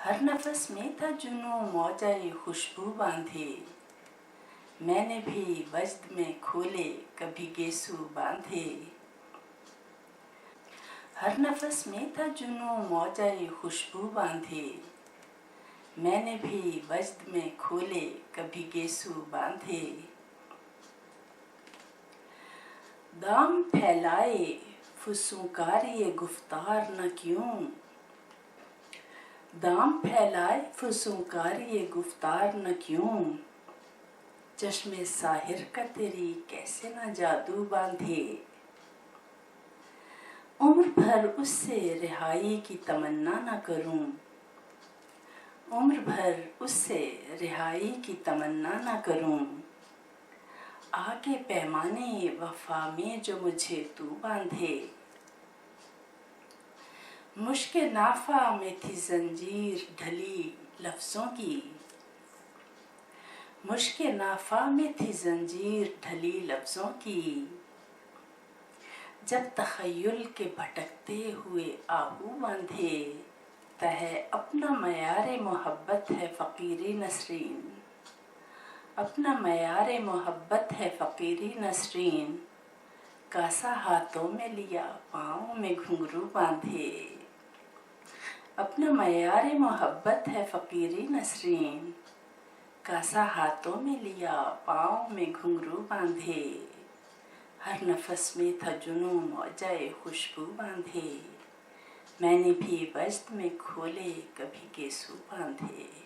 हर नफस में था जुनूं मौजाए खुशबू बांधे, मैंने भी वजद में खोले कभी गेसू बांधे। हर नफस में था जुनूं मौजाए खुशबू बांधे, मैंने भी वजद में खोले कभी गेसू बांधे। दाम फैलाए फुसूंकार ये गुफ्तार न क्यों, दाम फैलाए फुसूंकार ये गुफ्तार न क्यों, चश्मे साहिर का तेरी कैसे न जादू बांधे। उम्र भर उससे रिहाई की तमन्ना न करूं, उम्र भर उससे रिहाई की तमन्ना न करूं, आगे पैमाने वफा में जो मुझे तू बांधे। मुश्क नाफा में थी जंजीर ढली लफ्ज़ों की, मुश्क नाफा में थी जंजीर ढली लफ्ज़ों की, जब तख़य्युल के भटकते हुए आहू बांधे। तह अपना मयार मोहब्बत है फ़कीरी नसरीन, अपना मयार मोहब्बत है फ़कीरी नसरीन, कासा हाथों में लिया पाँव में घुंघरू बांधे। अपना मयार मोहब्बत है फ़कीरी नसरीन, कासा हाथों में लिया पाँव में घुंघरू बांधे। हर नफस में था जुनूं मौजाए खुशबू बांधे, मैंने भी वजद में खोले कभी गेसू बांधे।